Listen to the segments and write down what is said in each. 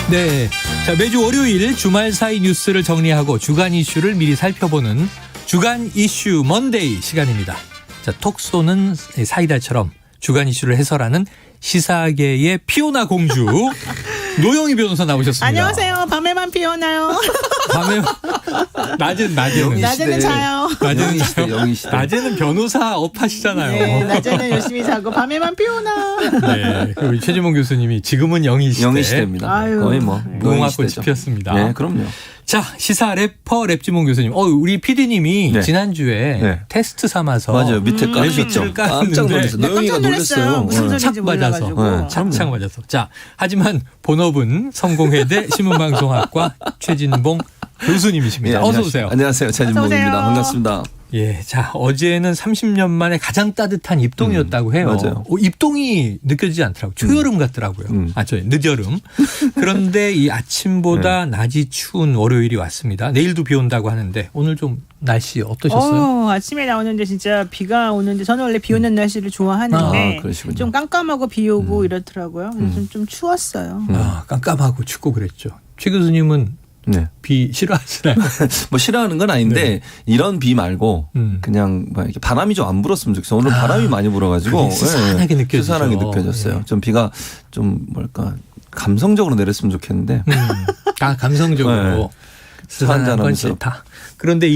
네, 자 매주 월요일 주말 사이 뉴스를 정리하고 주간 이슈를 미리 살펴보는 주간 이슈 먼데이 시간입니다. 자, 톡 쏘는 사이다처럼 주간 이슈를 해설하는 시사계의 피오나 공주 노영희 변호사 나오셨습니다. 안녕하세요. 밤에만 피오나요. 밤에 낮에는 자요. 낮에는 자요. 낮에는 변호사 업하시잖아요. 네, 낮에는 열심히 자고 밤에만 피오나. 네, 우리 최진봉 교수님이 지금은 영희 시대입니다. 아유, 거의 뭐 무궁화꽃이 피었습니다. 네, 그럼요. 자, 시사 래퍼 랩지몽 교수님. 우리 PD님이 네. 지난주에 네. 테스트 삼아서 맞아요. 밑에 깔으셨죠. 깜짝 놀랐어요. 노영이가 놀랐어요. 무슨 소리인지 몰라가지고. 착 맞아서. 자, 하지만 본업은 성공회대 신문방송학과 최진봉 교수님이십니다. 네, 어서 오세요. 안녕하세요. 최진봉입니다. 반갑습니다. 예, 자, 어제는 30년 만에 가장 따뜻한 입동이었다고 해요. 맞아요. 입동이 느껴지지 않더라고요. 초여름 같더라고요. 늦여름. 그런데 이 아침보다 낮이 추운 월요일이 왔습니다. 내일도 비 온다고 하는데 오늘 좀 날씨 어떠셨어요? 아침에 나오는데 진짜 비가 오는데 저는 원래 비 오는 날씨를 좋아하는데 좀 깜깜하고 비 오고 이렇더라고요. 그래서 좀 추웠어요. 깜깜하고 춥고 그랬죠. 최 교수님은 네. 비 싫어하시나요? 뭐 싫어하는 건 아닌데 네. 이런 비 말고 그냥 뭐 이렇게 바람이 좀 안 불었으면 좋겠어요. 오늘 바람이 많이 불어가지고 스산하게 느껴지죠. 스산하게 느껴졌어요. 네. 좀 비가 좀 감성적으로 내렸으면 좋겠는데. 감성적으로 네. 스산한 건 싫다. 그런데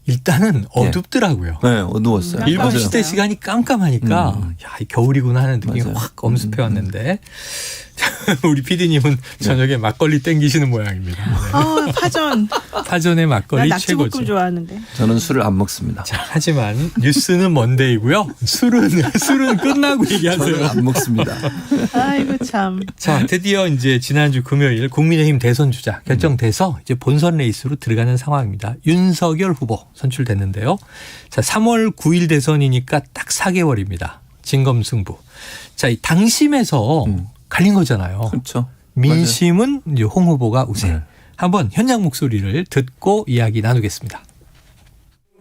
일단은 어둡더라고요. 네, 어두웠어요. 7시 대 시간이 깜깜하니까 이 겨울이구나 하는 느낌이 맞아요. 확 엄습해 왔는데 우리 PD님은 저녁에 막걸리 땡기시는 모양입니다. 네. 파전의 막걸리 나 최고죠. 낙지볶음 좋아하는데. 저는 술을 안 먹습니다. 자, 하지만 뉴스는 먼데이고요. 술은 끝나고 얘기하세요. 저는 안 먹습니다. 아이고 참. 자, 드디어 이제 지난주 금요일 국민의힘 대선 주자 결정돼서 이제 본선 레이스로 들어가는 상황입니다. 윤석열 후보 선출됐는데요. 자, 3월 9일 대선이니까 딱 4개월입니다. 진검승부. 자, 이 당심에서 갈린 거잖아요. 그렇죠. 민심은 이제 홍 후보가 우세. 네. 한번 현장 목소리를 듣고 이야기 나누겠습니다.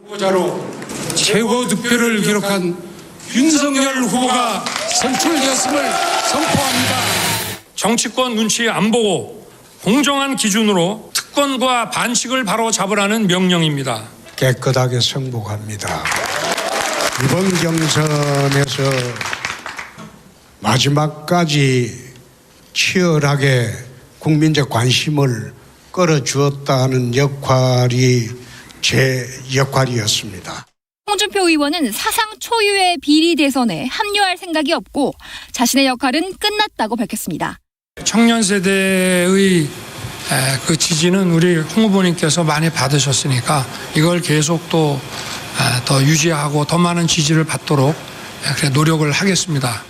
후보자로 최고 득표를 기록한 윤석열 후보가 선출되었음을 선포합니다. 정치권 눈치 안 보고 공정한 기준으로 특권과 반칙을 바로 잡으라는 명령입니다. 깨끗하게 승복합니다. 이번 경선에서 마지막까지 치열하게 국민적 관심을 끌어주었다는 역할이 제 역할이었습니다. 홍준표 의원은 사상 초유의 비리 대선에 합류할 생각이 없고 자신의 역할은 끝났다고 밝혔습니다. 청년 세대의 그 지지는 우리 홍 후보님께서 많이 받으셨으니까 이걸 계속 또 더 유지하고 더 많은 지지를 받도록 노력을 하겠습니다.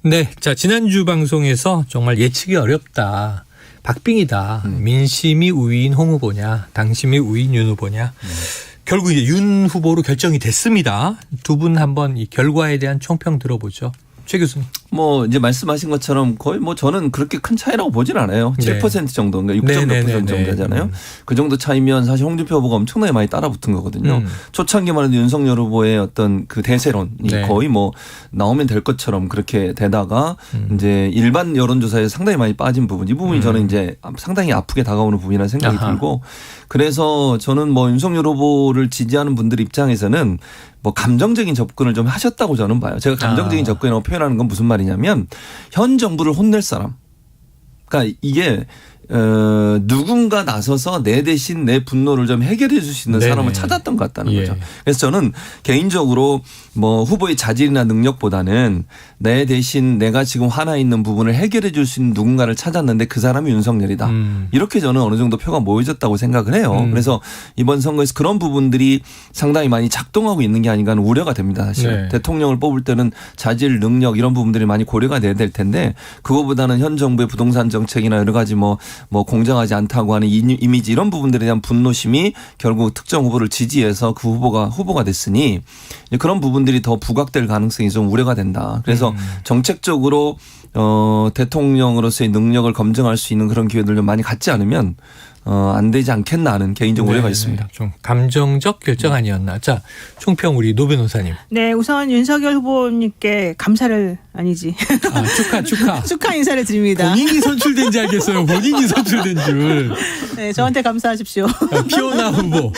네, 자 지난주 방송에서 정말 예측이 어렵다. 박빙이다. 민심이 우위인 홍 후보냐, 당심이 우위인 윤 후보냐. 결국 이제 윤 후보로 결정이 됐습니다. 두 분 한번 이 결과에 대한 총평 들어보죠. 최 교수님. 뭐 이제 말씀하신 것처럼 거의 뭐 저는 그렇게 큰 차이라고 보진 않아요. 네. 7% 정도, 그러니까 6.몇% 정도잖아요. 그 정도 차이면 사실 홍준표 후보가 엄청나게 많이 따라붙은 거거든요. 초창기만 해도 윤석열 후보의 어떤 그 대세론이 거의 뭐 나오면 될 것처럼 그렇게 되다가 이제 일반 여론조사에 상당히 많이 빠진 부분, 이 부분이 저는 이제 상당히 아프게 다가오는 부분이라는 생각이 들고, 그래서 저는 뭐 윤석열 후보를 지지하는 분들 입장에서는 뭐 감정적인 접근을 좀 하셨다고 저는 봐요. 제가 감정적인 접근이라고 표현하는 건 무슨 말이냐면 현 정부를 혼낼 사람. 그러니까 이게 누군가 나서서 내 대신 내 분노를 좀 해결해 줄 수 있는 사람을 찾았던 것 같다는 거죠. 그래서 저는 개인적으로 뭐 후보의 자질이나 능력보다는 내 대신 내가 지금 화나 있는 부분을 해결해 줄 수 있는 누군가를 찾았는데 그 사람이 윤석열이다. 이렇게 저는 어느 정도 표가 모여졌다고 생각을 해요. 그래서 이번 선거에서 그런 부분들이 상당히 많이 작동하고 있는 게 아닌가 하는 우려가 됩니다. 사실. 대통령을 뽑을 때는 자질, 능력 이런 부분들이 많이 고려가 돼야 될 텐데 그거보다는 현 정부의 부동산 정책이나 여러 가지 뭐 공정하지 않다고 하는 이미지 이런 부분들에 대한 분노심이 결국 특정 후보를 지지해서 그 후보가 됐으니 그런 부분들이 더 부각될 가능성이 좀 우려가 된다. 그래서 정책적으로 대통령으로서의 능력을 검증할 수 있는 그런 기회들을 좀 많이 갖지 않으면 안 되지 않겠나 하는 개인적 우려가 있습니다. 좀 감정적 결정 아니었나. 자, 총평 우리 노 변호사님. 네, 우선 윤석열 후보님께 감사를 아니지. 축하. 축하 인사를 드립니다. 본인이 선출된지 알겠어요. 본인이 선출된 줄. 네, 저한테 감사하십시오. 피오나 후보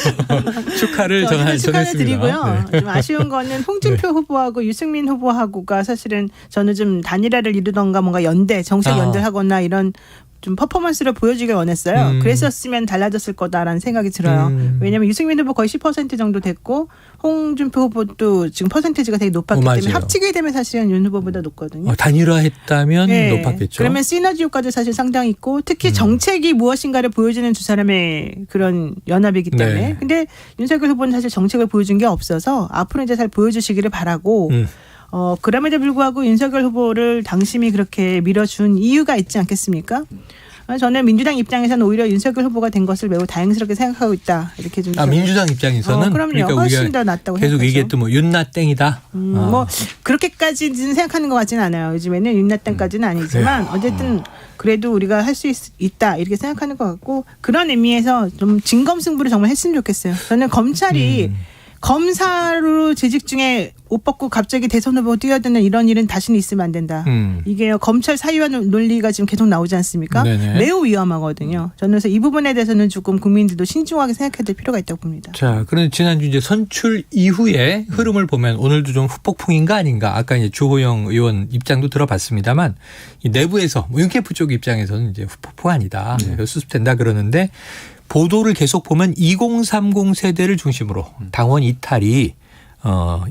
축하를 전했습니다. 드리고요. 네. 좀 아쉬운 거는 홍준표 후보하고 유승민 후보하고가 사실은 저는 좀 단일화를 이루던가 뭔가 정책 연대를 하거나 이런 좀 퍼포먼스를 보여주길 원했어요. 그랬었으면 달라졌을 거다라는 생각이 들어요. 왜냐하면 유승민 후보 거의 10% 정도 됐고 홍준표 후보도 지금 퍼센테이지가 되게 높았기 때문에 합치게 되면 사실은 윤 후보보다 높거든요. 단일화했다면 네. 높았겠죠. 그러면 시너지 효과도 사실 상당히 있고 특히 정책이 무엇인가를 보여주는 두 사람의 그런 연합이기 때문에. 네. 근데 윤석열 후보는 사실 정책을 보여준 게 없어서 앞으로 이제 잘 보여주시기를 바라고 그럼에도 불구하고 윤석열 후보를 당심이 그렇게 밀어준 이유가 있지 않겠습니까? 저는 민주당 입장에서는 오히려 윤석열 후보가 된 것을 매우 다행스럽게 생각하고 있다. 이렇게 좀. 민주당 입장에서는 그럼요. 그러니까 훨씬 더 낫다고 계속 생각하죠. 얘기했던 뭐 윤나땡이다. 뭐 그렇게까지는 생각하는 것 같지는 않아요. 요즘에는 윤나땡까지는 아니지만 어쨌든 그래도 우리가 할 수 있다 이렇게 생각하는 것 같고 그런 의미에서 좀 진검승부를 정말 했으면 좋겠어요. 저는 검찰이 검사로 재직 중에 옷 벗고 갑자기 대선 후보 뛰어드는 이런 일은 다시는 있으면 안 된다. 이게 검찰 사유화 논리가 지금 계속 나오지 않습니까? 네네. 매우 위험하거든요. 저는 그래서 이 부분에 대해서는 조금 국민들도 신중하게 생각해야 될 필요가 있다고 봅니다. 자, 그런데 지난주 이제 선출 이후에 흐름을 보면 오늘도 좀 후폭풍인가 아닌가. 아까 이제 주호영 의원 입장도 들어봤습니다만 이 내부에서 윤캠프 쪽 입장에서는 이제 후폭풍 아니다. 수습된다 그러는데 보도를 계속 보면 2030 세대를 중심으로 당원 이탈이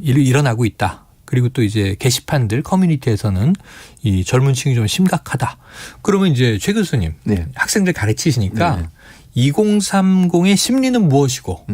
일어나고 있다. 그리고 또 이제 게시판들 커뮤니티에서는 이 젊은 층이 좀 심각하다. 그러면 이제 최 교수님 학생들 가르치시니까 2030의 심리는 무엇이고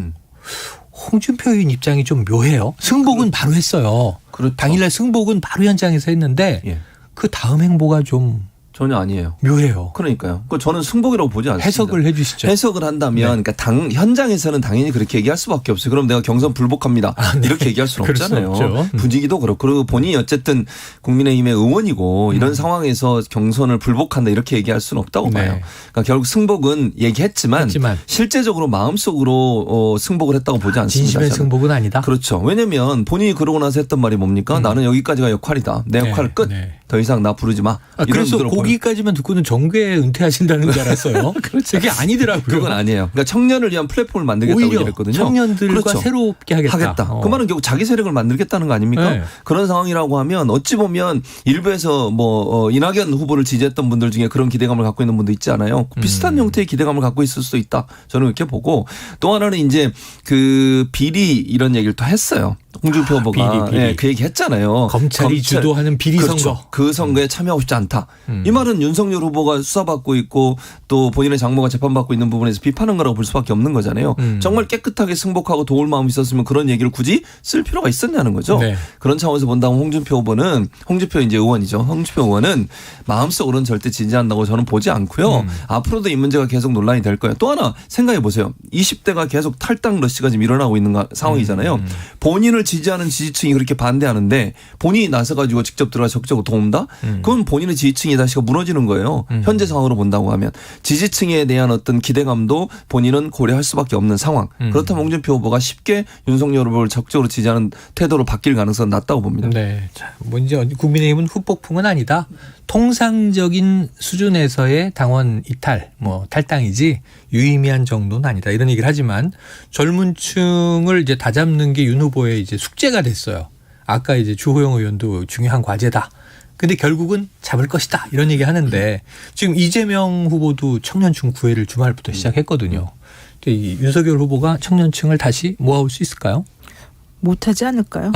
홍준표 의원 입장이 좀 묘해요. 승복은 바로 했어요. 그렇죠. 당일날 승복은 바로 현장에서 했는데 그 다음 행보가 좀 전혀 아니에요. 묘해요. 그러니까요. 저는 승복이라고 보지 않습니다. 해석을 해 주시죠. 해석을 한다면 그러니까 현장에서는 당연히 그렇게 얘기할 수밖에 없어요. 그럼 내가 경선 불복합니다. 이렇게 얘기할 수는 없잖아요. 분위기도 그렇고 그리고 본인이 어쨌든 국민의힘의 의원이고 이런 상황에서 경선을 불복한다 이렇게 얘기할 수는 없다고 봐요. 그러니까 결국 승복은 얘기했지만 실제적으로 마음속으로 승복을 했다고 보지 않습니다. 진심의 저는. 승복은 아니다. 그렇죠. 왜냐하면 본인이 그러고 나서 했던 말이 뭡니까? 나는 여기까지가 역할이다. 내 역할 끝. 더 이상 나 부르지 마. 그래서 거기까지만 듣고는 정계 은퇴하신다는 줄 알았어요. 그렇죠. 그게 아니더라고요. 그건 아니에요. 그러니까 청년을 위한 플랫폼을 만들겠다고 얘기했거든요. 청년들과 새롭게 하겠다. 그 말은 결국 자기 세력을 만들겠다는 거 아닙니까? 그런 상황이라고 하면 어찌 보면 일부에서 이낙연 후보를 지지했던 분들 중에 그런 기대감을 갖고 있는 분도 있지 않아요. 비슷한 형태의 기대감을 갖고 있을 수도 있다. 저는 이렇게 보고 또 하나는 이제 그 비리 이런 얘기를 또 했어요. 홍준표 후보가 비리. 그 얘기 했잖아요. 검찰이 주도하는 비리 선거. 그렇죠. 그 선거에 참여하고 싶지 않다. 이 말은 윤석열 후보가 수사받고 있고 또 본인의 장모가 재판받고 있는 부분에서 비판한 거라고 볼 수밖에 없는 거잖아요. 정말 깨끗하게 승복하고 도울 마음이 있었으면 그런 얘기를 굳이 쓸 필요가 있었냐는 거죠. 그런 차원에서 본다면 홍준표 이제 의원이죠. 홍준표 의원은 마음속으로는 절대 지지한다고 저는 보지 않고요. 앞으로도 이 문제가 계속 논란이 될 거예요. 또 하나 생각해 보세요. 20대가 계속 탈당 러시가 지금 일어나고 있는 상황이잖아요. 본인을 지지하는 지지층이 그렇게 반대하는데 본인이 나서가지고 직접 들어가 적극적으로 도움다? 그건 본인의 지지층이 다시 무너지는 거예요. 현재 상황으로 본다고 하면. 지지층에 대한 어떤 기대감도 본인은 고려할 수밖에 없는 상황. 그렇다면 홍준표 후보가 쉽게 윤석열 후보를 적극적으로 지지하는 태도로 바뀔 가능성은 낮다고 봅니다. 네. 자, 이제 국민의힘은 후폭풍은 아니다. 통상적인 수준에서의 당원 이탈, 탈당이지 유의미한 정도는 아니다. 이런 얘기를 하지만 젊은 층을 이제 다잡는 게 윤 후보의 이제 숙제가 됐어요. 아까 이제 주호영 의원도 중요한 과제다. 근데 결국은 잡을 것이다. 이런 얘기 하는데 지금 이재명 후보도 청년층 구애를 주말부터 시작했거든요. 이 윤석열 후보가 청년층을 다시 모아올 수 있을까요? 못하지 않을까요?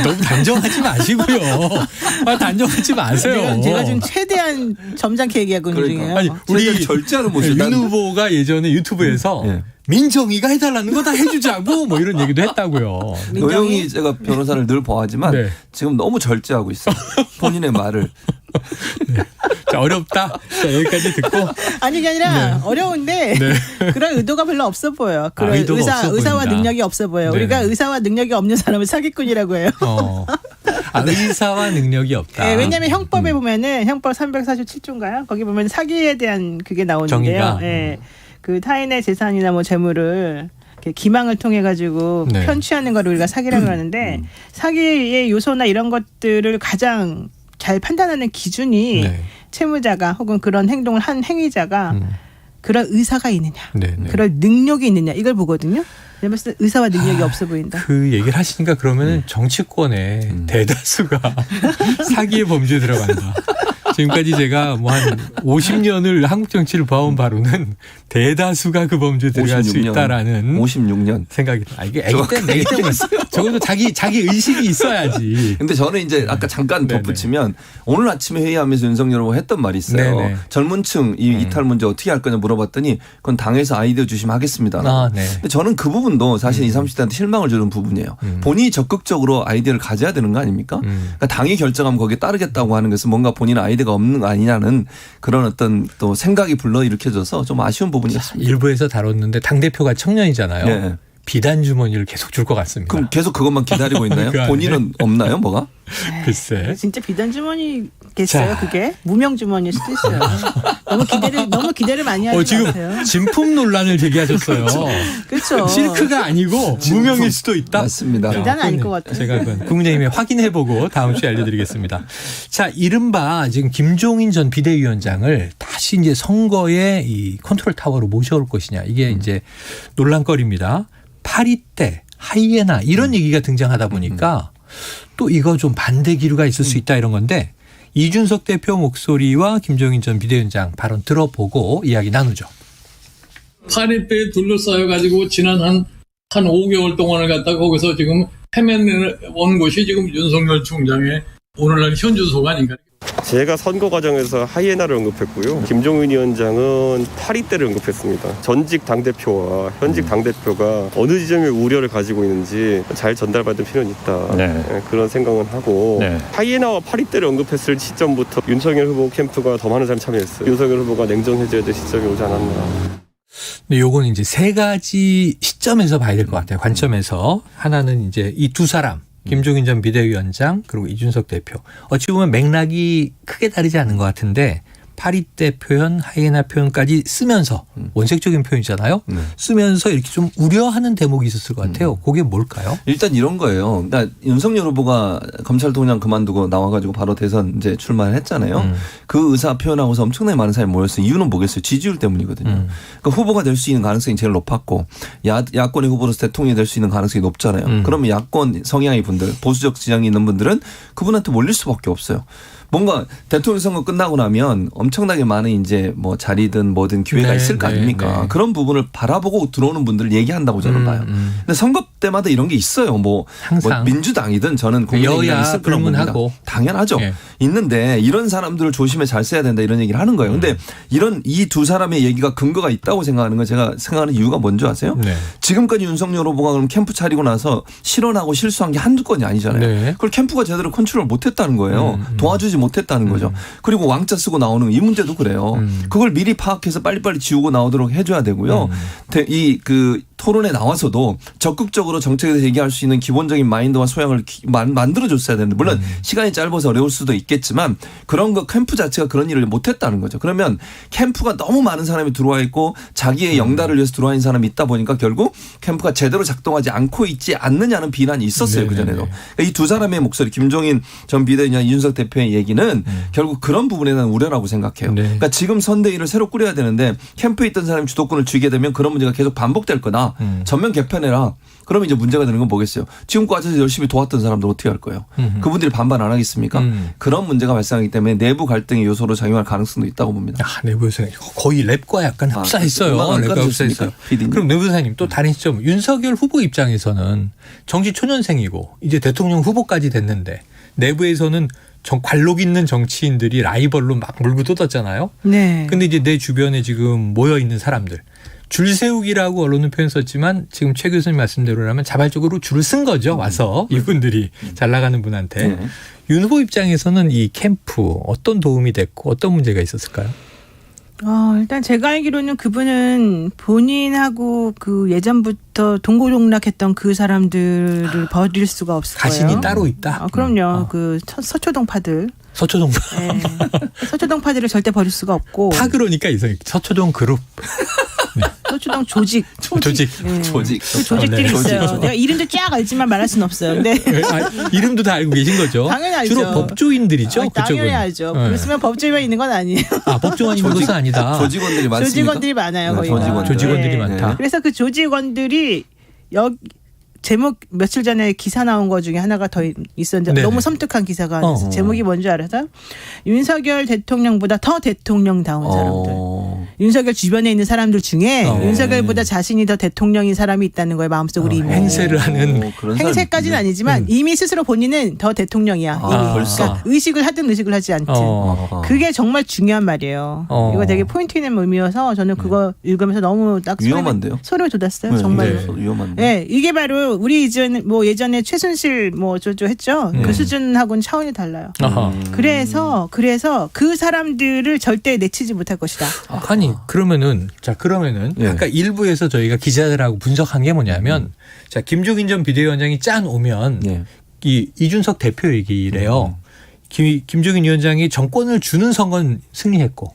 너무 단정하지 마시고요. 단정하지 마세요. 제가 지금 최대한 점잖게 얘기하고 있는 중이에요. 아니, 우리 절제하는 모습. 윤 후보가 예전에 유튜브에서 민정이가 해달라는 거 다 해주자고 이런 얘기도 했다고요. 노영희 제가 변호사를 늘 보아하지만 지금 너무 절제하고 있어요. 본인의 말을. 자, 어렵다. 자, 여기까지 듣고. 아니, 그게 아니라 어려운데 그런 의도가 별로 없어 보여요. 그런 의사와 능력이 없어 보여요. 우리가 의사와 능력이 없는 사람을 사기꾼이라고 해요. 의사와 능력이 없다. 네, 왜냐하면 형법에 보면은 형법 347조인가요? 거기 보면 사기에 대한 그게 나오는데요. 정의가? 네, 그 타인의 재산이나 뭐 재물을 이렇게 기망을 통해 가지고 네. 편취하는 걸 우리가 사기라고 하는데 사기의 요소나 이런 것들을 가장 잘 판단하는 기준이 네. 채무자가 혹은 그런 행동을 한 행위자가 그런 의사가 있느냐, 네, 네. 그런 능력이 있느냐 이걸 보거든요. 내가 봤을 때 의사와 능력이 없어 보인다. 그 얘기를 하시니까 그러면은 정치권의 대다수가 사기의 범죄에 들어간다. 지금까지 제가 뭐 한 50년을 한국 정치를 봐온 바로는 대다수가 그 범죄에 들어갈 수 56년. 있다라는 56년. 생각이 이게 애기 때문에 적어도 자기 의식이 있어야지. 근데 저는 이제 아까 잠깐 네네. 덧붙이면 오늘 아침에 회의하면서 윤석열 후보가 했던 말이 있어요. 네네. 젊은 층 이 이탈 문제 어떻게 할 거냐 물어봤더니 그건 당에서 아이디어 주시면 하겠습니다. 아, 네. 근데 저는 그 부분도 사실 20, 30대한테 실망을 주는 부분이에요. 본인이 적극적으로 아이디어를 가져야 되는 거 아닙니까? 그러니까 당이 결정하면 거기에 따르겠다고 하는 것은 뭔가 본인 아이디어가 없는 거 아니냐는 그런 어떤 또 생각이 불러일으켜져서 좀 아쉬운 부분이었습니다. 일부에서 다뤘는데 당대표가 청년이잖아요. 네. 비단 주머니를 계속 줄 것 같습니다. 그럼 계속 그것만 기다리고 있나요? 그러니까, 본인은 없나요? 뭐가? 글쎄. 진짜 비단 주머니겠어요. 자. 그게 무명 주머니일 수도 있어요. 너무 기대를 많이 하지 지금 마세요. 진품 논란을 제기하셨어요. 그렇죠. 실크가 아니고 무명일 수도 있다. 맞습니다. 비단은 아닐 것 같아요. 제가 그건 국민의힘에 확인해보고 다음 주에 알려드리겠습니다. 자, 이른바 지금 김종인 전 비대위원장을 다시 이제 선거의 이 컨트롤 타워로 모셔올 것이냐 이게 이제 논란거리입니다. 파리떼, 하이에나 이런 얘기가 등장하다 보니까 또 이거 좀 반대 기류가 있을 수 있다 이런 건데 이준석 대표 목소리와 김종인 전 비대위원장 발언 들어보고 이야기 나누죠. 파리떼에 둘러싸여가지고 지난 한 5개월 동안을 갖다가 거기서 지금 헤매는 곳이 지금 윤석열 총장의 오늘날 현 주소가 아닌가. 제가 선거 과정에서 하이에나를 언급했고요. 김종인 위원장은 파리떼를 언급했습니다. 전직 당대표와 현직 당대표가 어느 지점에 우려를 가지고 있는지 잘 전달받을 필요는 있다. 네, 그런 생각은 하고 하이에나와 파리떼를 언급했을 시점부터 윤석열 후보 캠프가 더 많은 사람이 참여했어요. 윤석열 후보가 냉정해져야 될 시점이 오지 않았나. 근데 요건 이제 세 가지 시점에서 봐야 될 것 같아요. 관점에서. 하나는 이제 이 두 사람. 김종인 전 비대위원장 그리고 이준석 대표. 어찌 보면 맥락이 크게 다르지 않는 것 같은데 파리떼 표현, 하이에나 표현까지 쓰면서 원색적인 표현이잖아요. 쓰면서 이렇게 좀 우려하는 대목이 있었을 것 같아요. 그게 뭘까요? 일단 이런 거예요. 그러니까 윤석열 후보가 검찰총장 그만두고 나와가지고 바로 대선 이제 출마를 했잖아요. 그 의사 표현하고서 엄청나게 많은 사람이 모였어요. 이유는 뭐겠어요? 지지율 때문이거든요. 그러니까 후보가 될 수 있는 가능성이 제일 높았고 야권의 후보로서 대통령이 될 수 있는 가능성이 높잖아요. 그러면 야권 성향의 분들, 보수적 지향이 있는 분들은 그분한테 몰릴 수밖에 없어요. 뭔가 대통령 선거 끝나고 나면 엄청나게 많은 이제 뭐 자리든 뭐든 기회가 있을 거 아닙니까? 네. 그런 부분을 바라보고 들어오는 분들을 얘기한다고 저는 봐요. 근데 선거 때마다 이런 게 있어요. 뭐 항상. 민주당이든 저는 국민의힘이든 여야 있을 거라고 봅니다. 불문하고. 당연하죠. 네. 있는데 이런 사람들을 조심해 잘 써야 된다 이런 얘기를 하는 거예요. 근데 이런 이 두 사람의 얘기가 근거가 있다고 생각하는 건 제가 생각하는 이유가 뭔지 아세요? 네. 지금까지 윤석열 후보가 그럼 캠프 차리고 나서 실언하고 실수한 게 한두 건이 아니잖아요. 네. 그걸 캠프가 제대로 컨트롤 못했다는 거예요. 도와주지 못했다는 거죠. 그리고 왕자 쓰고 나오는 이 문제도 그래요. 그걸 미리 파악해서 빨리빨리 지우고 나오도록 해줘야 되고요. 이 그 토론에 나와서도 적극적으로 정책에 대해서 얘기할 수 있는 기본적인 마인드와 소양을 만들어줬어야 되는데 물론 시간이 짧아서 어려울 수도 있겠지만 그런 거 캠프 자체가 그런 일을 못했다는 거죠. 그러면 캠프가 너무 많은 사람이 들어와 있고 자기의 영달을 위해서 들어와 있는 사람이 있다 보니까 결국 캠프가 제대로 작동하지 않고 있지 않느냐는 비난이 있었어요. 그전에도. 그러니까 이 두 사람의 목소리 김종인 전 비대위원장 이준석 대표의 얘기는 결국 그런 부분에 대한 우려라고 생각해요. 네. 그러니까 지금 선대위를 새로 꾸려야 되는데 캠프에 있던 사람이 주도권을 쥐게 되면 그런 문제가 계속 반복될 거다. 전면 개편해라. 그러면 이제 문제가 되는 건 뭐겠어요? 지금까지 열심히 도왔던 사람들 어떻게 할 거예요? 그분들이 반반 안 하겠습니까? 그런 문제가 발생하기 때문에 내부 갈등의 요소로 작용할 가능성도 있다고 봅니다. 내부에서 거의 랩과 약간 흡사했어요. 랩과 흡사했어요. 그럼 내부사님 또 다른 시점 윤석열 후보 입장에서는 정치 초년생이고 이제 대통령 후보까지 됐는데 내부에서는 관록 있는 정치인들이 라이벌로 막 물고 뜯었잖아요. 네. 근데 이제 내 주변에 지금 모여 있는 사람들 줄 세우기라고 언론은 표현 썼지만 지금 최 교수님 말씀대로라면 자발적으로 줄을 쓴 거죠. 와서 이분들이 잘 나가는 분한테. 윤 후보 입장에서는 이 캠프 어떤 도움이 됐고 어떤 문제가 있었을까요? 일단 제가 알기로는 그분은 본인하고 그 예전부터 동고동락했던 그 사람들을 버릴 수가 없을 거예요. 가신이 따로 있다. 그럼요. 그 서초동파들. 서초동 네. 서초동파들을 절대 버릴 수가 없고. 파 그러니까 이상 서초동 그룹. 서초동 조직. 조직. 네. 조직. 그 조직들이 네. 있어요. 조직. 내가 이름도 쫙 알지만 말할 수는 없어요. 근데 이름도 다 알고 계신 거죠? 당연히 알죠. 주로 법조인들이죠. 당연히 그쪽은. 알죠. 네. 그랬으면 법조인만 있는 건 아니에요. 법조인이 있는 것은 아니다. 조직원들이 많습니까? 조직원들이 많아요. 네, 거기가. 조직원들이 많다. 그래서 그 조직원들이 제목 며칠 전에 기사 나온 거 중에 하나가 더 있었는데 네네. 너무 섬뜩한 기사가 제목이 뭔지 알아서 윤석열 대통령보다 더 대통령다운 사람들. 윤석열 주변에 있는 사람들 중에 윤석열보다 자신이 더 대통령인 사람이 있다는 거예요. 마음속으로 이미. 행세를 하는. 그런 행세까지는 사람이 아니지만 이미 스스로 본인은 더 대통령이야. 이미. 벌써. 그러니까 의식을 하든 의식을 하지 않든. 그게 정말 중요한 말이에요. 이거 되게 포인트 있는 의미여서 저는 그거 읽으면서 너무 딱 위험한데요? 소름이 돋았어요. 네, 정말로. 네. 위험한데. 네, 이게 바로 우리 예전에 최순실 했죠. 그 수준하고는 차원이 달라요. 그래서 그 사람들을 절대 내치지 못할 것이다. 아니 그러면은 예. 아까 일부에서 저희가 기자들하고 분석한 게 뭐냐면 자 김종인 전 비대위원장이 짠 오면 예. 이 이준석 대표 얘기래요. 김종인 위원장이 정권을 주는 선거는 승리했고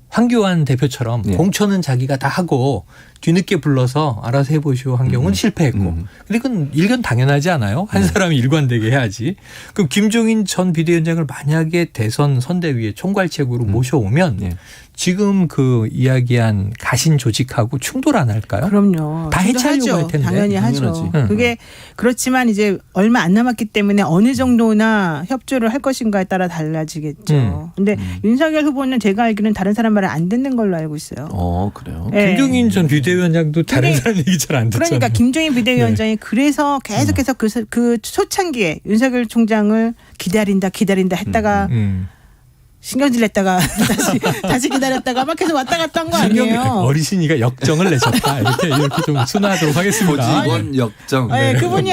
황교안 대표처럼 예. 공천은 자기가 다 하고 뒤늦게 불러서 알아서 해보시오 한 경우는 실패했고. 근데 그건 일견 당연하지 않아요? 한 사람이 일관되게 해야지. 그럼 김종인 전 비대위원장을 만약에 대선 선대위에 총괄책으로 모셔오면 예. 지금 그 이야기한 가신 조직하고 충돌 안 할까요? 그럼요. 다 해체하려고 할 텐데. 당연히 하죠. 당연하지. 그게 그렇지만 이제 얼마 안 남았기 때문에 어느 정도나 협조를 할 것인가에 따라 달라지겠죠. 근데 윤석열 후보는 제가 알기로는 다른 사람 말을 안 듣는 걸로 알고 있어요. 그래요? 네. 김종인 전 비대위원장도 다른 사람 얘기 잘 안 듣잖아요. 그러니까 김종인 비대위원장이 그래서 계속해서 그 초창기에 윤석열 총장을 기다린다 했다가 신경질 냈다가 다시 기다렸다가 막 계속 왔다 갔다 한 거 아니에요. 어르신이가 역정을 내셨다. 이렇게 좀 순화하도록 하겠습니다. 조직원 역정. 네, 그분이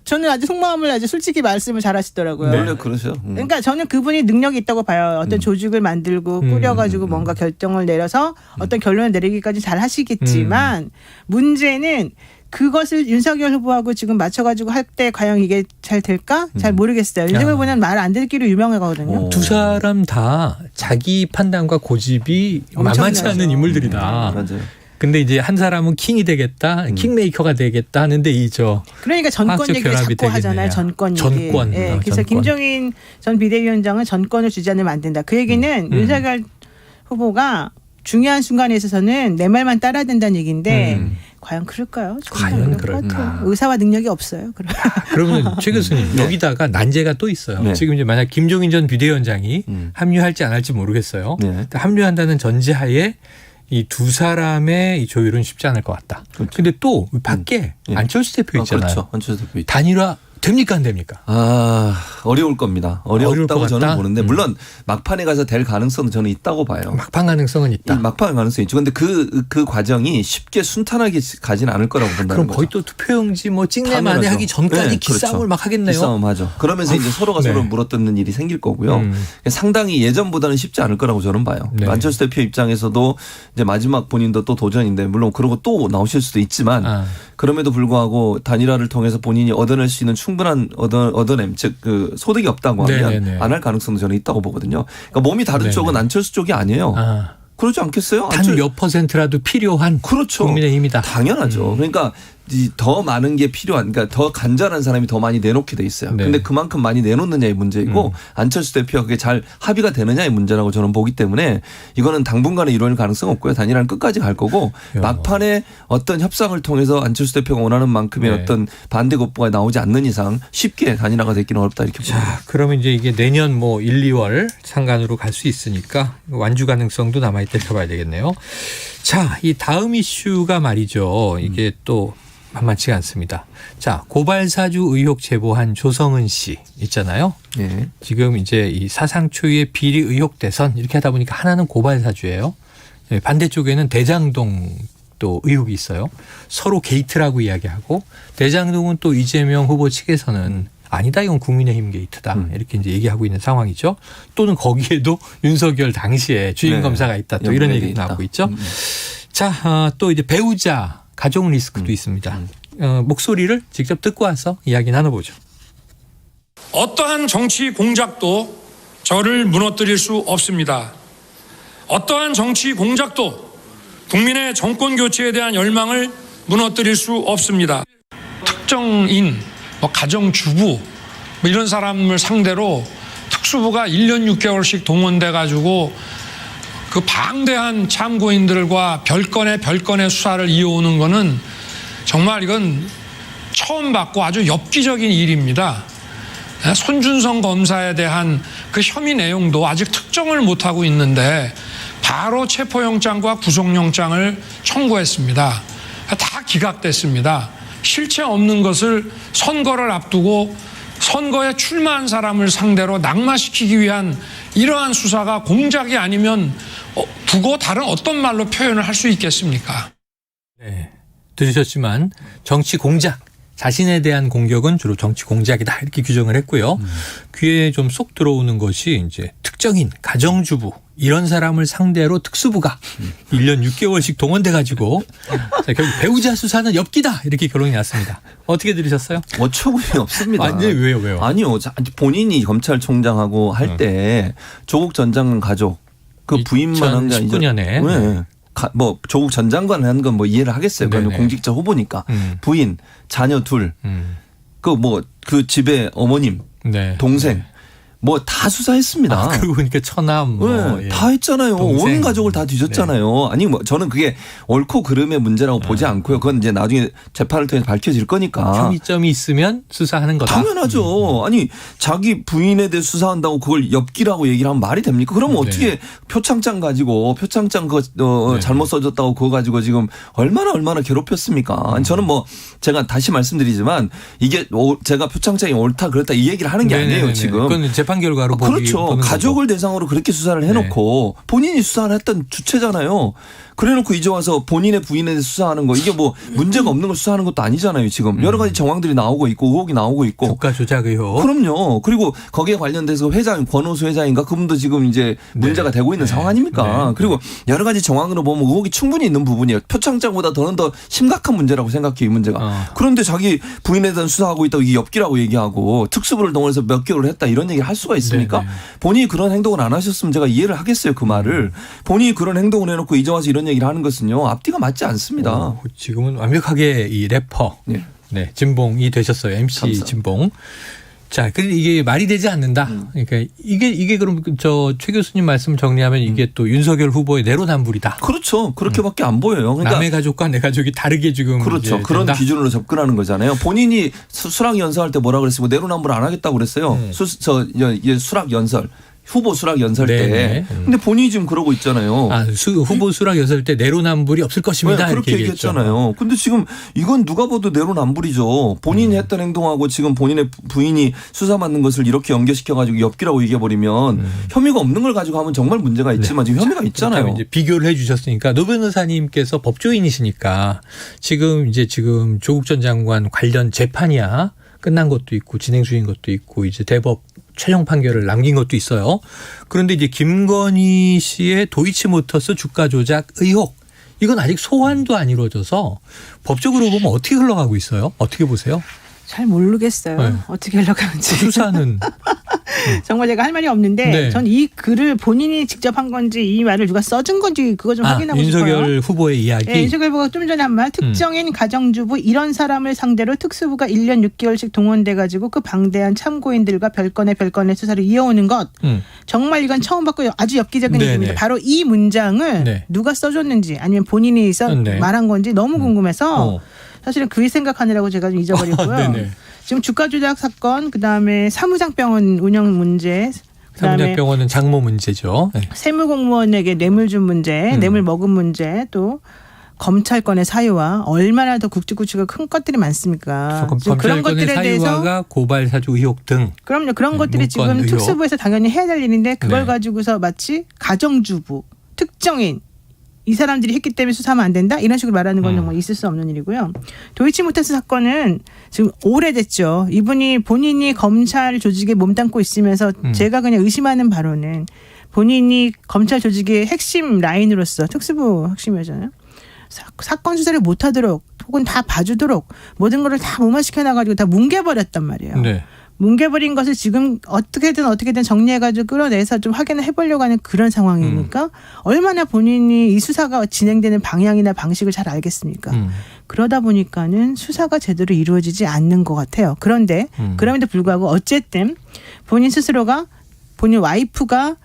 저는 아주 속마음을 아주 솔직히 말씀을 잘 하시더라고요. 원래 그러셔. 그러니까 저는 그분이 능력이 있다고 봐요. 어떤 조직을 만들고 꾸려가지고 뭔가 결정을 내려서 어떤 결론을 내리기까지 잘 하시겠지만 문제는 그것을 윤석열 후보하고 지금 맞춰가지고 할 때 과연 이게 잘 될까? 잘 모르겠어요. 윤석열 후보는 말 안 듣기로 유명하거든요. 두 사람 다 자기 판단과 고집이 만만치 엄청나죠. 않은 인물들이다. 맞아요. 근데 이제 한 사람은 킹이 되겠다, 킹메이커가 되겠다 하는데 그러니까 전권 화학적 얘기를 결합이 자꾸 하잖아요. 되겠느냐. 전권 얘기. 전권. 예, 그래서 전권. 김종인 전 비대위원장은 전권을 주지 않으면 안 된다. 그 얘기는 윤석열 후보가 중요한 순간에 있어서는 내 말만 따라야 된다는 얘기인데 과연 그럴까요? 과연 그럴까? 의사와 능력이 없어요. 그러면 최 교수님 여기다가 난제가 또 있어요. 네. 지금 이제 만약 김종인 전 비대위원장이 합류할지 안 할지 모르겠어요. 네. 합류한다는 전제하에 이 두 사람의 이 조율은 쉽지 않을 것 같다. 그렇죠. 근데 또 밖에 예. 안철수 대표 있잖아요. 그렇죠. 안철수 대표 있죠. 단일화 됩니까 안 됩니까? 어려울 겁니다. 어려울 것 어렵다고 저는 같다? 보는데 물론 막판에 가서 될 가능성은 저는 있다고 봐요. 막판 가능성은 있다. 막판 가능성이 있죠. 근데 그 과정이 쉽게 순탄하게 가진 않을 거라고 본다는 그럼 거죠. 거의 또 투표용지 뭐 찍내 만에 당연하죠. 하기 전까지 네, 기싸움을 그렇죠. 막 하겠네요. 기싸움 하죠. 그러면서 이제 서로가 네. 서로 물어뜯는 일이 생길 거고요. 상당히 예전보다는 쉽지 않을 거라고 저는 봐요. 네. 안철수 대표 입장에서도 이제 마지막 본인도 또 도전인데 물론 그러고 또 나오실 수도 있지만 그럼에도 불구하고 단일화를 통해서 본인이 얻어낼 수 있는 충분한 얻어냄 즉 그 소득이 없다고 하면 네네네. 안 할 가능성도 저는 있다고 보거든요. 그러니까 몸이 다른 네네. 쪽은 안철수 쪽이 아니에요. 그러지 않겠어요? 단 몇 퍼센트라도 필요한 그렇죠. 국민의힘이다. 당연하죠. 그러니까 더 많은 게 필요한, 그러니까 더 간절한 사람이 더 많이 내놓게 돼 있어요. 네. 근데 그만큼 많이 내놓느냐의 문제이고 안철수 대표가 그게 잘 합의가 되느냐의 문제라고 저는 보기 때문에 이거는 당분간에 이루어질 가능성 없고요. 단일화는 끝까지 갈 거고 막판에 어떤 협상을 통해서 안철수 대표가 원하는 만큼의 네. 어떤 반대 곱보가 나오지 않는 이상 쉽게 단일화가 되기는 어렵다 이렇게 봅니다. 자, 그러면 이제 이게 내년 뭐 1, 2월 상간으로 갈 수 있으니까 완주 가능성도 남아있다 이렇게 봐야 되겠네요. 자, 이 다음 이슈가 말이죠. 이게 또 만만치가 않습니다. 자, 고발사주 의혹 제보한 조성은 씨 있잖아요. 네. 지금 이제 이 사상 초유의 비리 의혹 대선 이렇게 하다 보니까 하나는 고발사주예요. 반대쪽에는 대장동 또 의혹이 있어요. 서로 게이트라고 이야기하고 대장동은 또 이재명 후보 측에서는 아니다 이건 국민의힘 게이트다 이렇게 이제 얘기하고 있는 상황이죠. 또는 거기에도 윤석열 당시에 주임 네. 검사가 있다 또 이런 얘기도 나오고 있죠. 자, 또 이제 배우자 가족 리스크도 있습니다. 목소리를 직접 듣고 와서 이야기 나눠보죠. 어떠한 정치 공작도 저를 무너뜨릴 수 없습니다. 어떠한 정치 공작도 국민의 정권 교체에 대한 열망을 무너뜨릴 수 없습니다. 특정인, 가정주부 이런 사람을 상대로 특수부가 1년 6개월씩 동원돼 가지고 그 방대한 참고인들과 별건의 수사를 이어오는 거는 정말 이건 처음 봤고 아주 엽기적인 일입니다. 손준성 검사에 대한 그 혐의 내용도 아직 특정을 못하고 있는데 바로 체포영장과 구속영장을 청구했습니다. 다 기각됐습니다. 실체 없는 것을 선거를 앞두고 선거에 출마한 사람을 상대로 낙마시키기 위한 이러한 수사가 공작이 아니면 두고 다른 어떤 말로 표현을 할 수 있겠습니까? 네, 들으셨지만 정치 공작, 자신에 대한 공격은 주로 정치 공작이다 이렇게 규정을 했고요. 귀에 좀 쏙 들어오는 것이 이제 특정인, 가정주부 이런 사람을 상대로 특수부가 1년 6개월씩 동원돼 가지고 결국 배우자 수사는 엽기다 이렇게 결론이 났습니다. 어떻게 들으셨어요? 어처구니 없습니다. 아니, 왜요? 아니요. 본인이 검찰총장하고 할 때 조국 전 장관 가족 그 부인만 한 게 아니죠. 2019년에. 네. 조국 전 장관을 한 건 이해를 하겠어요. 그건 공직자 후보니까. 부인, 자녀 둘. 그 집에 어머님, 네. 동생. 다 수사했습니다. 그러고 보니까 처남 네, 다 했잖아요. 동생. 온 가족을 다 뒤졌잖아요. 아니 저는 그게 옳고 그름의 문제라고 보지 않고요. 그건 이제 나중에 재판을 통해서 밝혀질 거니까. 혐의점이 있으면 수사하는 거다. 당연하죠. 아니 자기 부인에 대해 수사한다고 그걸 엽기라고 얘기를 하면 말이 됩니까? 그러면 어떻게 표창장 가지고 표창장 그거 잘못 써줬다고 그거 가지고 지금 얼마나 괴롭혔습니까? 아니 저는 제가 다시 말씀드리지만 이게 제가 표창장이 옳다 그렇다 이 얘기를 하는 게 아니에요 지금. 그건 재판 결과로 그렇죠. 가족을 대상으로 그렇게 수사를 해놓고 본인이 수사를 했던 주체잖아요. 그래놓고 이제 와서 본인의 부인에 대해서 수사하는 거 이게 문제가 없는 걸 수사하는 것도 아니잖아요. 지금 여러 가지 정황들이 나오고 있고 의혹이 나오고 있고. 주가 조작 의혹. 그럼요. 그리고 거기에 관련돼서 회장 권오수 회장인가 그분도 지금 이제 문제가 되고 있는 상황 아닙니까? 그리고 여러 가지 정황으로 보면 의혹이 충분히 있는 부분이에요. 표창장보다 더는 더 심각한 문제라고 생각해요. 이 문제가. 그런데 자기 부인에 대한 수사하고 있다고 이게 엽기라고 얘기하고 특수부를 동원해서 몇 개월을 했다 이런 얘기를 할 수가 있습니까? 본인이 그런 행동을 안 하셨으면 제가 이해를 하겠어요. 그 말을. 본인이 그런 행동을 해놓고 이제 와서 이런 얘기를 하는 것은요. 앞뒤가 맞지 않습니다. 지금은 완벽하게 이 래퍼 진봉이 되셨어요. MC 감사합니다. 진봉. 자, 근데 이게 말이 되지 않는다. 그러니까 이게 그럼 최 교수님 말씀 정리하면 이게 또 윤석열 후보의 내로남불이다. 그렇죠. 그렇게밖에 안 보여요. 그러니까 남의 가족과 내 가족이 다르게 지금 그렇죠. 그런 된다? 기준으로 접근하는 거잖아요. 본인이 수락 연설할 때 뭐라 그랬어요? 내로남불 안 하겠다고 그랬어요. 수락 연설. 후보 수락 연설 때. 근데 본인이 지금 그러고 있잖아요. 후보 수락 연설 때 내로남불이 없을 것입니다. 그렇게 이렇게 얘기했잖아요. 근데 지금 이건 누가 봐도 내로남불이죠. 본인이 했던 행동하고 지금 본인의 부인이 수사받는 것을 이렇게 연결시켜가지고 엽기라고 얘기해버리면 혐의가 없는 걸 가지고 하면 정말 문제가 있지만 지금 혐의가 있잖아요. 이제 비교를 해주셨으니까 노 변호사님께서 법조인이시니까 지금 조국 전 장관 관련 재판이야 끝난 것도 있고 진행 중인 것도 있고 이제 대법 최종 판결을 남긴 것도 있어요. 그런데 이제 김건희 씨의 도이치모터스 주가 조작 의혹 이건 아직 소환도 안 이루어져서 법적으로 보면 어떻게 흘러가고 있어요? 어떻게 보세요? 잘 모르겠어요. 네. 어떻게 흘러가는지. 수사는 정말 제가 할 말이 없는데 전 이 글을 본인이 직접 한 건지 이 말을 누가 써준 건지 그거 좀 확인하고 싶어요. 윤석열 후보의 이야기. 네, 윤석열 후보가 좀 전에 한 말 특정인 가정주부 이런 사람을 상대로 특수부가 1년 6개월씩 동원돼 가지고 그 방대한 참고인들과 별건의 수사를 이어오는 것. 정말 이건 처음 봤고 아주 엽기적인 얘기입니다. 바로 이 문장을 누가 써줬는지 아니면 본인이 말한 건지 너무 궁금해서 사실은 그 생각하느라고 제가 좀 잊어버리고요. 지금 주가 조작 사건, 그다음에 사무장병원 운영 문제, 사무장병원은 장모 문제죠. 세무공무원에게 뇌물 준 문제, 뇌물 먹은 문제, 또 검찰권의 사유와 얼마나 더 굵직굵직한 큰 것들이 많습니까? 그런 것들에 대해서 고발 사주 의혹 등. 그럼요. 그런 것들이 지금 특수부에서 당연히 해야 될 일인데 그걸 가지고서 마치 가정주부, 특정인 이 사람들이 했기 때문에 수사하면 안 된다 이런 식으로 말하는 건 정말 있을 수 없는 일이고요. 도이치모터스 사건은 지금 오래됐죠. 이분이 본인이 검찰 조직에 몸담고 있으면서 제가 그냥 의심하는 바로는 본인이 검찰 조직의 핵심 라인으로서 특수부 핵심이잖아요. 사건 수사를 못하도록 혹은 다 봐주도록 모든 거를 다 무마시켜 놔가지고 다 뭉개버렸단 말이에요. 네. 뭉개버린 것을 지금 어떻게든 정리해가지고 끌어내서 좀 확인을 해보려고 하는 그런 상황이니까 얼마나 본인이 이 수사가 진행되는 방향이나 방식을 잘 알겠습니까? 그러다 보니까는 수사가 제대로 이루어지지 않는 것 같아요. 그런데 그럼에도 불구하고 어쨌든 본인 스스로가 본인 와이프가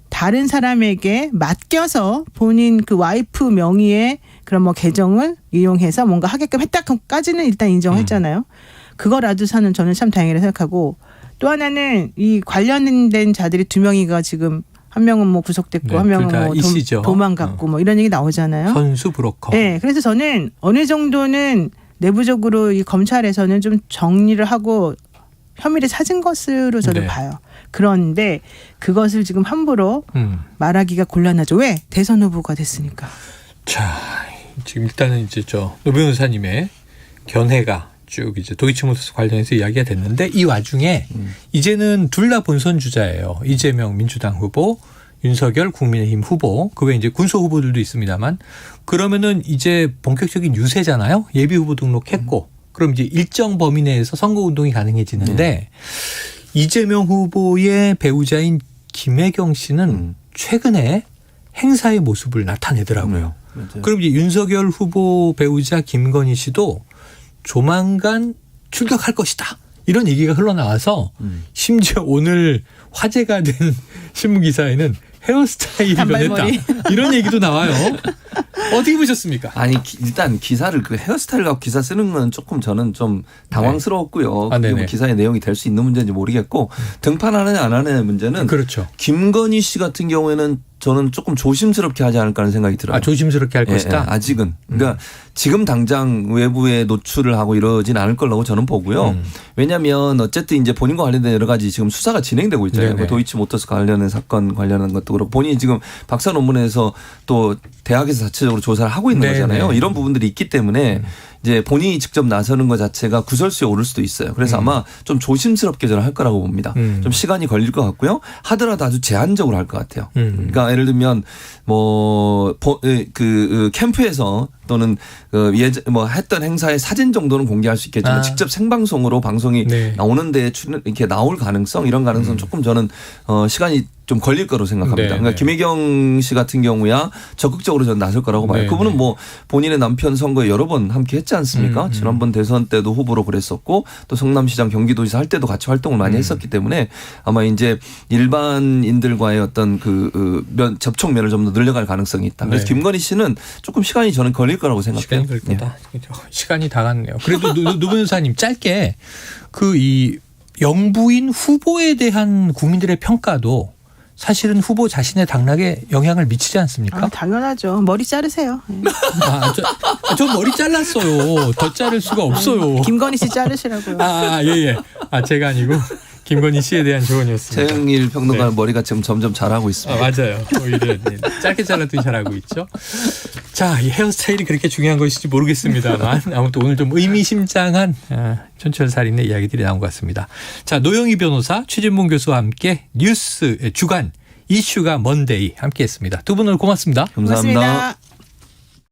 다른 사람에게 맡겨서 본인 그 와이프 명의의 그런 뭐 계정을 이용해서 뭔가 하게끔 했다까지는 일단 인정했잖아요. 그거라도 사는 저는 참 다행이라고 생각하고 또 하나는 이 관련된 자들이 2명이가 지금 한 명은 뭐 구속됐고 네, 한 명은 뭐 이시죠. 도망갔고 뭐 이런 얘기 나오잖아요. 선수 브로커. 네, 그래서 저는 어느 정도는 내부적으로 이 검찰에서는 좀 정리를 하고 혐의를 찾은 것으로 저는 네. 봐요. 그런데 그것을 지금 함부로 말하기가 곤란하죠. 왜? 대선 후보가 됐으니까. 자, 지금 일단은 이제 노 변호사님의 견해가 쭉 이제 도이치모터스 관련해서 이야기가 됐는데 이 와중에 이제는 둘 다 본선 주자예요. 이재명 민주당 후보, 윤석열 국민의힘 후보, 그 외에 이제 군소 후보들도 있습니다만 그러면은 이제 본격적인 유세잖아요. 예비 후보 등록했고 그럼 이제 일정 범위 내에서 선거 운동이 가능해지는데 이재명 후보의 배우자인 김혜경 씨는 최근에 행사의 모습을 나타내더라고요. 그럼 이제 윤석열 후보 배우자 김건희 씨도 조만간 출격할 것이다. 이런 얘기가 흘러나와서 심지어 오늘 화제가 된 신문기사에는 헤어스타일이 변했다. 이런 얘기도 나와요. 어떻게 보셨습니까? 아니 일단 기사를 그 헤어스타일 갖고 기사 쓰는 건 조금 저는 좀 당황스러웠고요. 네. 그게 뭐 기사의 내용이 될 수 있는 문제인지 모르겠고 등판하느냐 안 하느냐의 문제는 그렇죠. 김건희 씨 같은 경우에는 저는 조금 조심스럽게 하지 않을까 하는 생각이 들어요. 조심스럽게 할 것이다. 아직은. 그러니까 지금 당장 외부에 노출을 하고 이러진 않을 거라고 저는 보고요. 왜냐하면 어쨌든 이제 본인과 관련된 여러 가지 지금 수사가 진행되고 있잖아요. 그 도이치모터스 관련된 사건 관련한 것도 그렇고 본인이 지금 박사 논문에서 또 대학에서 자체적으로 조사를 하고 있는 거잖아요. 이런 부분들이 있기 때문에 이제 본인이 직접 나서는 것 자체가 구설수에 오를 수도 있어요. 그래서 아마 좀 조심스럽게 저는 할 거라고 봅니다. 좀 시간이 걸릴 것 같고요. 하더라도 아주 제한적으로 할 것 같아요. 그러니까 예를 들면 캠프에서 또는 뭐 했던 행사의 사진 정도는 공개할 수 있겠지만 직접 생방송으로 방송이 나오는데 이렇게 나올 가능성 이런 가능성 조금 저는 시간이 좀 걸릴 거로 생각합니다. 그러니까 김혜경 씨 같은 경우야 적극적으로 저는 나설 거라고 봐요. 그분은 뭐 본인의 남편 선거에 여러 번 함께 했지 않습니까? 지난번 대선 때도 후보로 그랬었고 또 성남시장 경기도지사 할 때도 같이 활동을 많이 했었기 때문에 아마 이제 일반인들과의 어떤 접촉면을 좀 더 늘려갈 가능성이 있다. 그래서 김건희 씨는 조금 시간이 저는 걸릴 거라고 생각해요. 시간이 걸 거다. 시간이 다 갔네요. 그래도 노 변호사님 짧게 이 영부인 후보에 대한 국민들의 평가도 사실은 후보 자신의 당락에 영향을 미치지 않습니까? 당연하죠. 머리 자르세요. 저 머리 잘랐어요. 더 자를 수가 없어요. 김건희 씨 자르시라고요. 예. 제가 아니고 김건희 씨에 대한 조언이었습니다. 최영일 평론가는 머리가 지금 점점 잘하고 있습니다. 맞아요. 오히려 짧게 잘랐더니 잘하고 있죠. 자, 이 헤어스타일이 그렇게 중요한 것인지 모르겠습니다만 아무튼 오늘 좀 의미심장한 촌철살인의 이야기들이 나온 것 같습니다. 자, 노영희 변호사, 최진봉 교수와 함께 뉴스 주간 이슈가 먼데이 함께했습니다. 두 분 오늘 고맙습니다. 감사합니다. 고맙습니다.